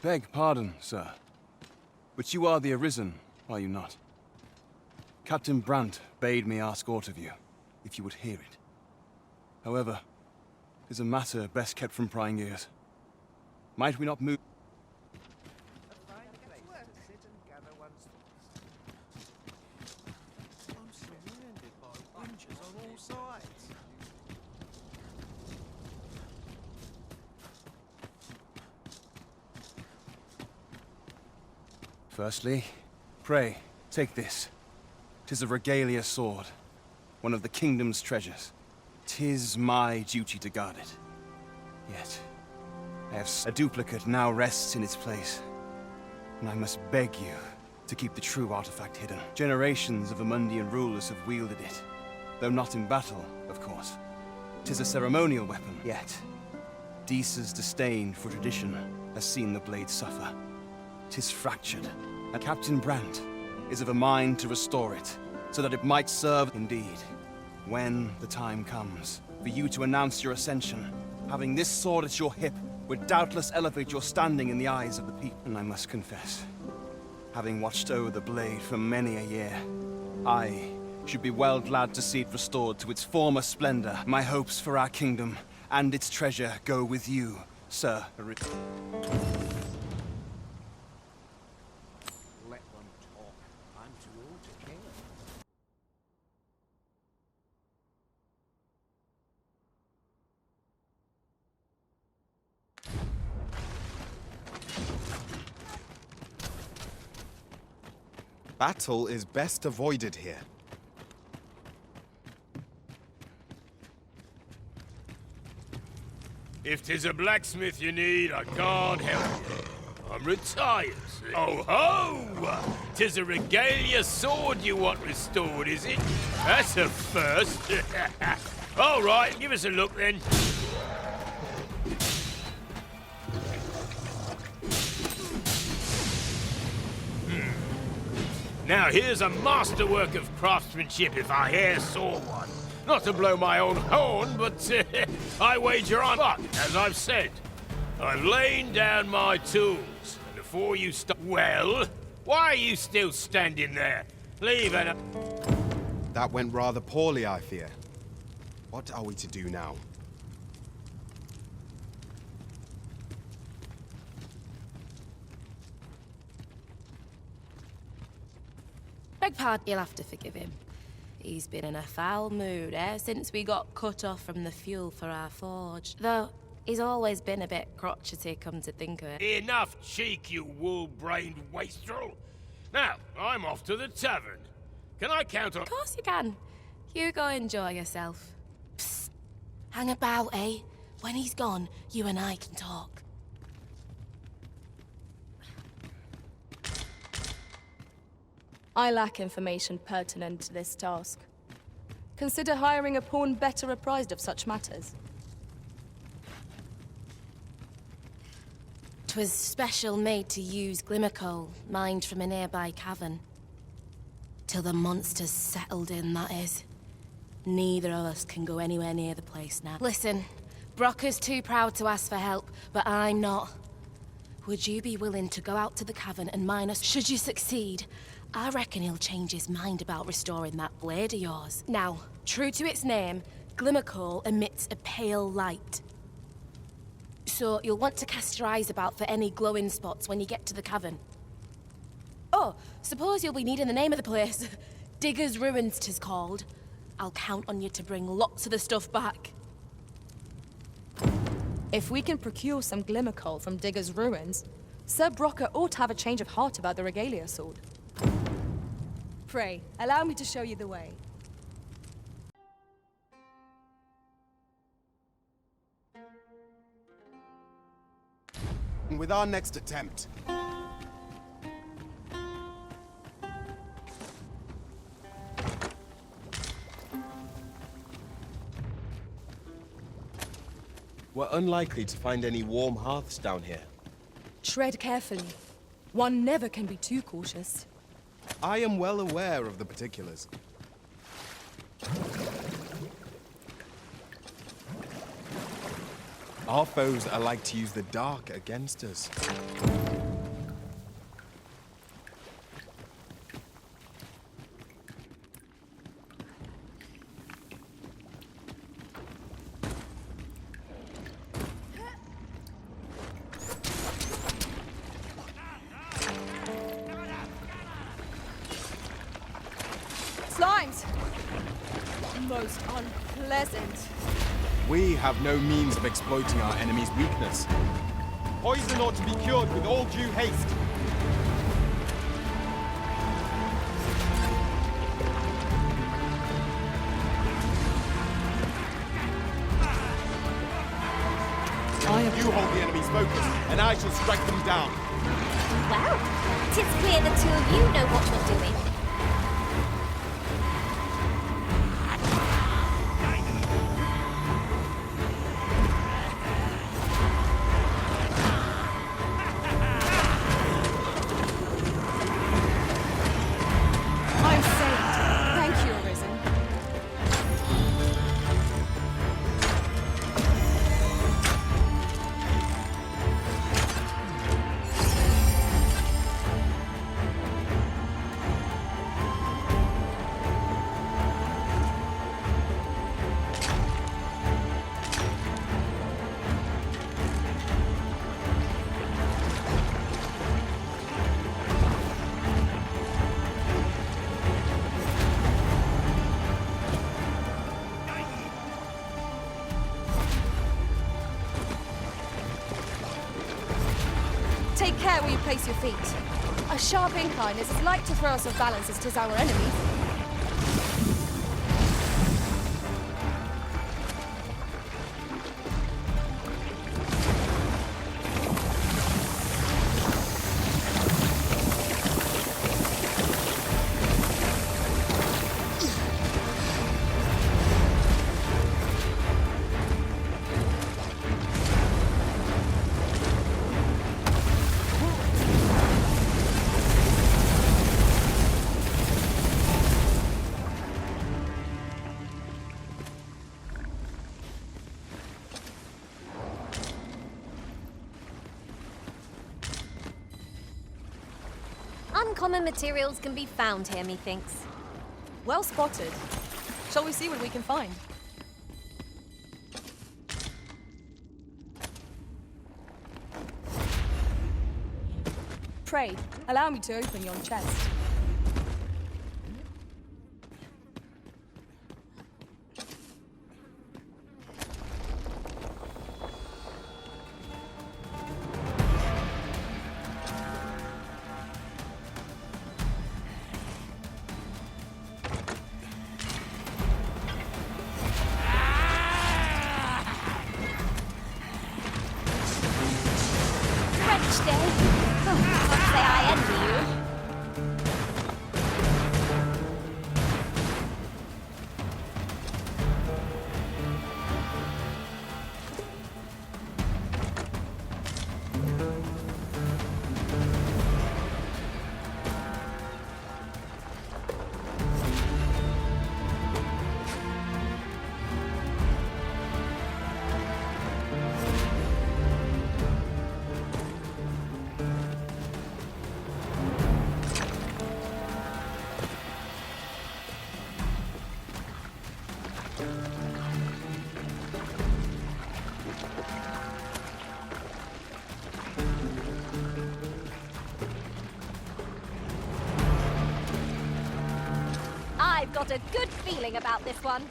Beg pardon, sir. But you are the Arisen, are you not? Captain Brandt bade me ask aught of you, if you would hear it. However, it is a matter best kept from prying ears. Might we not move? Firstly, pray, take this. 'Tis a regalia sword, one of the kingdom's treasures. 'Tis my duty to guard it. Yet, a duplicate now rests in its place, and I must beg you to keep the true artifact hidden. Generations of Amundian rulers have wielded it, though not in battle, of course. 'Tis a ceremonial weapon, yet Deesa's disdain for tradition has seen the blade suffer. 'Tis fractured, and Captain Brandt is of a mind to restore it, so that it might serve indeed. When the time comes for you to announce your ascension, having this sword at your hip would doubtless elevate your standing in the eyes of the people. And I must confess, having watched over the blade for many a year, I should be well glad to see it restored to its former splendor. My hopes for our kingdom and its treasure go with you, Sir. Battle is best avoided here. If 'tis a blacksmith you need, I can't help you. I'm retired. Oh ho! 'Tis a regalia sword you want restored, is it? That's a first. All right, give us a look then. Now here's a masterwork of craftsmanship if I e'er saw one. Not to blow my own horn, but I wager on luck, as I've said. I've lain down my tools, and before you stop... Well, why are you still standing there? Leave it. That went rather poorly, I fear. What are we to do now? Beg pardon, you'll have to forgive him. He's been in a foul mood since we got cut off from the fuel for our forge. Though, he's always been a bit crotchety, come to think of it. Enough cheek, you wool-brained wastrel. Now, I'm off to the tavern. Can I count on... Of course you can. You go enjoy yourself. Psst. Hang about, eh? When he's gone, you and I can talk. I lack information pertinent to this task. Consider hiring a pawn better apprised of such matters. 'Twas special made to use glimmer coal, mined from a nearby cavern. Till the monsters settled in, that is. Neither of us can go anywhere near the place now. Listen, Brocker's too proud to ask for help, but I'm not. Would you be willing to go out to the cavern and mine us? Should you succeed, I reckon he'll change his mind about restoring that blade of yours. Now, true to its name, glimmer coal emits a pale light. So you'll want to cast your eyes about for any glowing spots when you get to the cavern. Oh, suppose you'll be needing the name of the place. Digger's Ruins 'tis called. I'll count on you to bring lots of the stuff back. If we can procure some glimmer coal from Digger's Ruins, Sir Brocker ought to have a change of heart about the regalia sword. Pray, allow me to show you the way. With our next attempt. We're unlikely to find any warm hearths down here. Tread carefully. One never can be too cautious. I am well aware of the particulars. Our foes are like to use the dark against us. Slimes! Most unpleasant. We have no means of exploiting our enemy's weakness. Poison ought to be cured with all due haste. You hold the enemy's focus, and I shall strike them down. Well, 'tis clear the two of you know what you're doing. I'm saved. Thank you, Arisen. Take care where you place your feet. A sharp incline is as like to throw us off balance as 'tis our enemies. Uncommon materials can be found here, methinks. Well spotted. Shall we see what we can find? Pray, allow me to open yon chest. French day. Oh, can't say I envy you. I've got a good feeling about this one.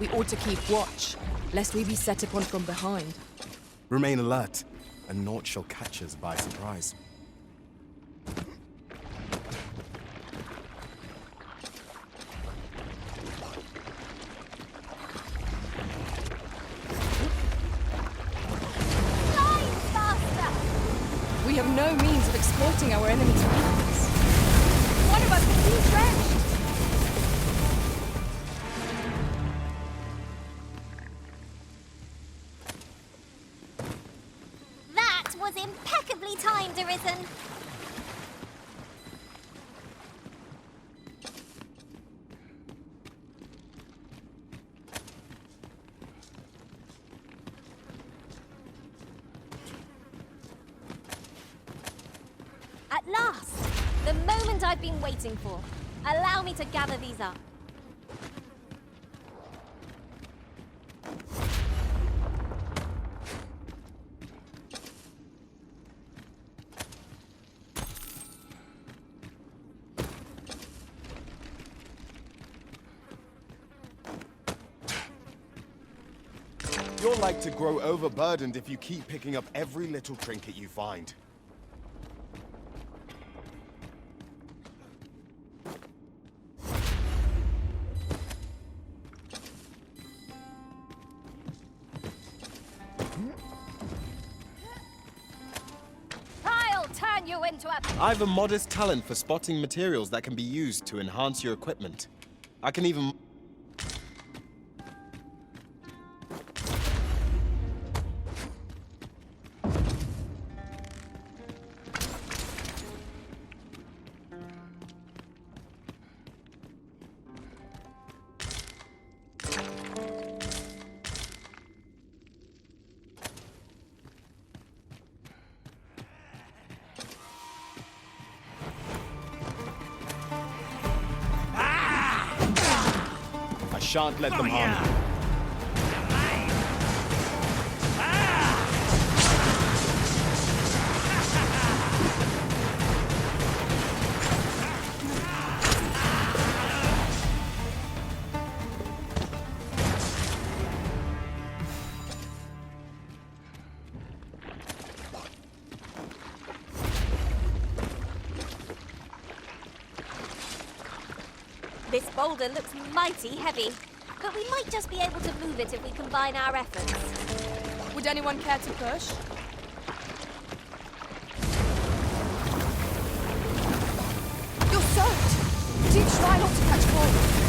we ought to keep watch, lest we be set upon from behind. Remain alert, and naught shall catch us by surprise. Fly faster! We have no means of exploiting our enemy's weakness. One of us can be drenched! That was impeccably timed, Arisen. At last! The moment I've been waiting for. Allow me to gather these up. You're like to grow overburdened if you keep picking up every little trinket you find. I'll turn you into a... I've a modest talent for spotting materials that can be used to enhance your equipment. I can even... I shan't let them harm you. This boulder looks mighty heavy, but we might just be able to move it if we combine our efforts. Would anyone care to push? You're soaked! Do try not to catch cold.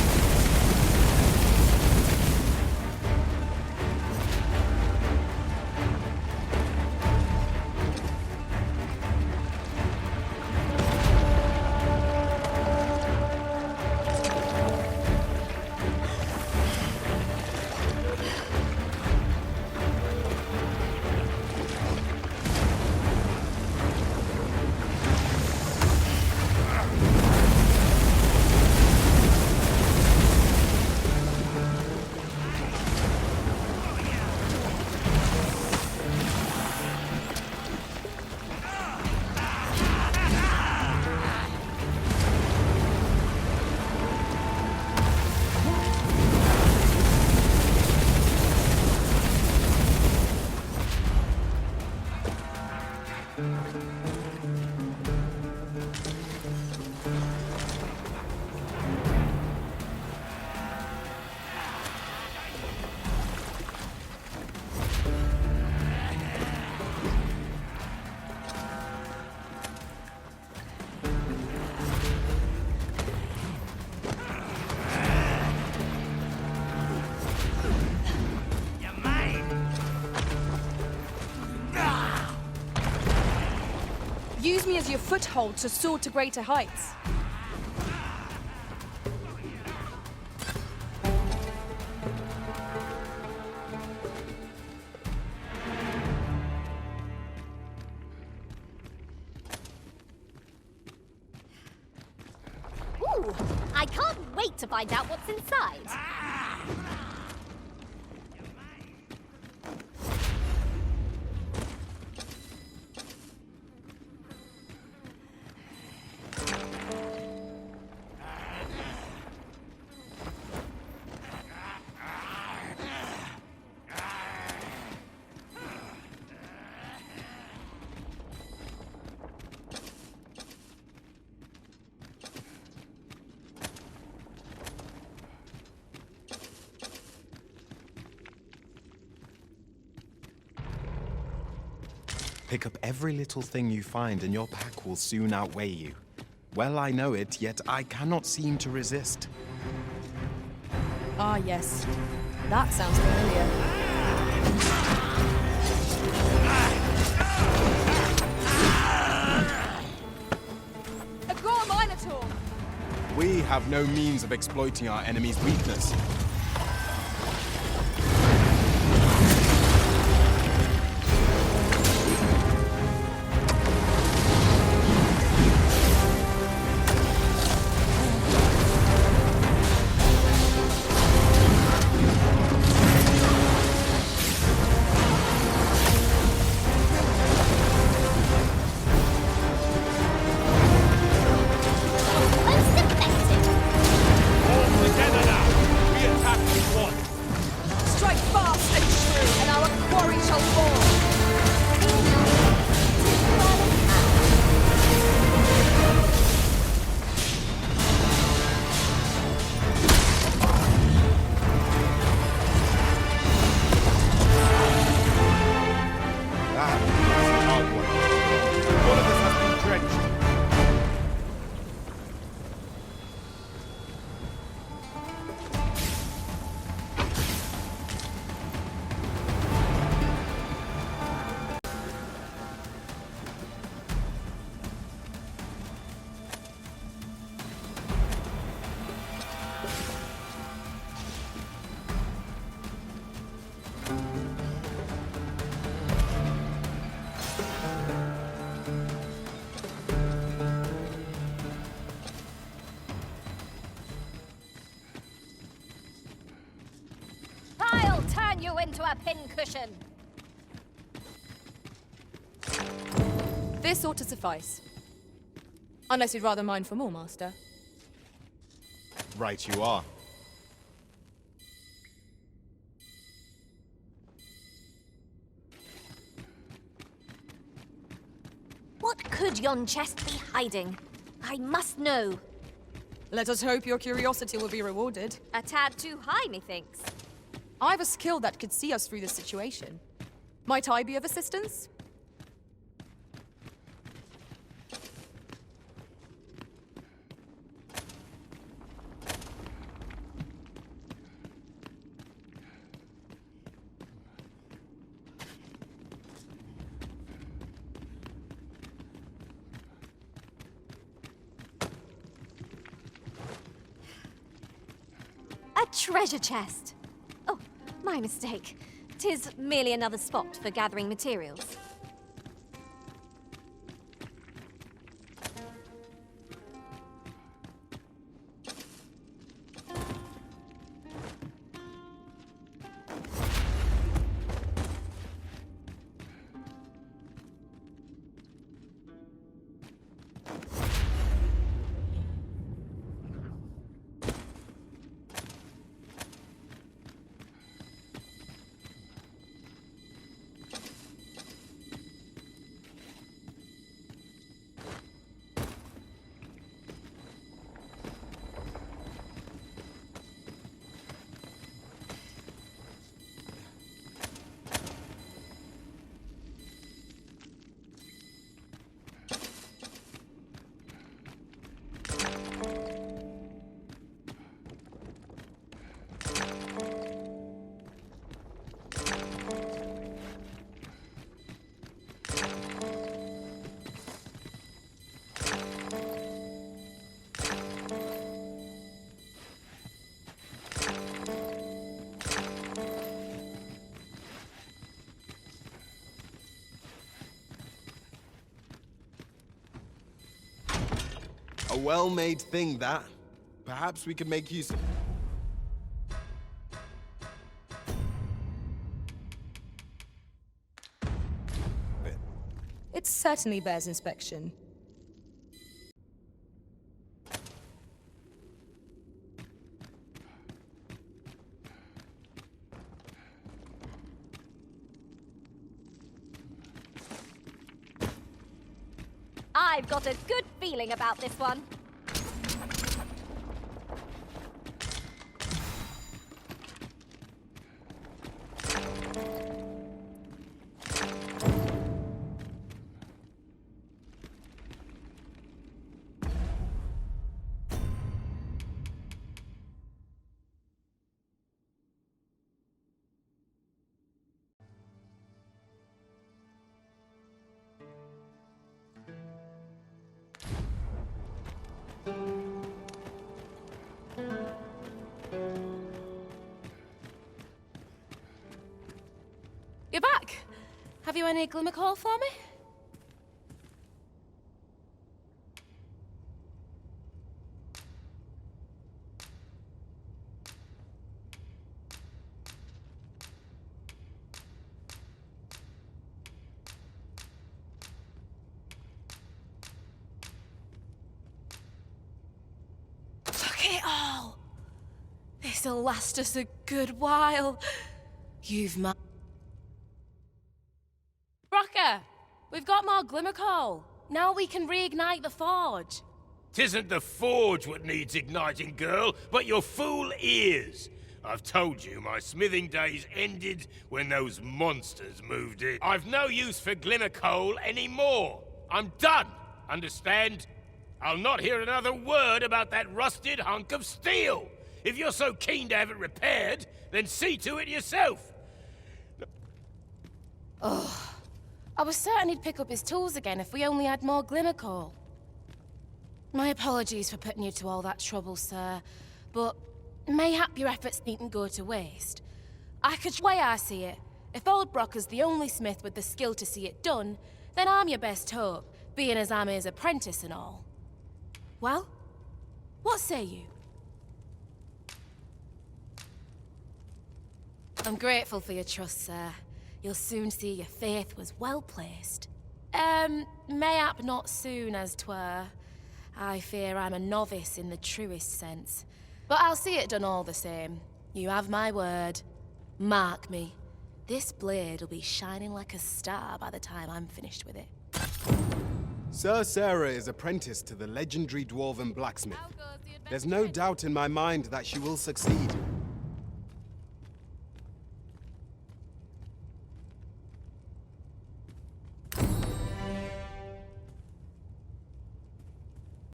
Use me as your foothold to soar to greater heights. Ooh, I can't wait to find out what's inside. Pick up every little thing you find and your pack will soon outweigh you. Well, I know it, yet I cannot seem to resist. Ah, yes. That sounds familiar. A Gore Minotaur! We have no means of exploiting our enemy's weakness. Most effective! All together now! We attack as one! Strike fast and true, and our quarry shall fall! That is a hard one. One of us has been drenched. I'll turn you into a pincushion! This ought to suffice. Unless you'd rather mine for more, Master. Right you are. What could yon chest be hiding? I must know. Let us hope your curiosity will be rewarded. A tad too high, methinks. I've a skill that could see us through this situation. Might I be of assistance? A treasure chest. Oh, my mistake. 'Tis merely another spot for gathering materials. A well-made thing, that. Perhaps we could make use of it. It certainly bears inspection. I've got a good feeling about this one. Have you any glimmer coal for me? Look it all! This'll last us a good while. You've ma- Rocker! We've got more glimmer coal. Now we can reignite the forge. 'Tisn't the forge what needs igniting, girl, but your fool ears. I've told you my smithing days ended when those monsters moved in. I've no use for glimmer coal anymore. I'm done, understand? I'll not hear another word about that rusted hunk of steel. If you're so keen to have it repaired, then see to it yourself. I was certain he'd pick up his tools again if we only had more glimmer coal. My apologies for putting you to all that trouble, sir, but mayhap your efforts needn't go to waste. Way I see it, if old Brocker's the only smith with the skill to see it done, then I'm your best hope, being as I'm his apprentice and all. Well, what say you? I'm grateful for your trust, sir. You'll soon see your faith was well placed. Mayhap not soon as 'twere. I fear I'm a novice in the truest sense. But I'll see it done all the same. You have my word. Mark me. This blade will be shining like a star by the time I'm finished with it. Sir Sarah is apprenticed to the legendary dwarven blacksmith. There's no doubt in my mind that she will succeed.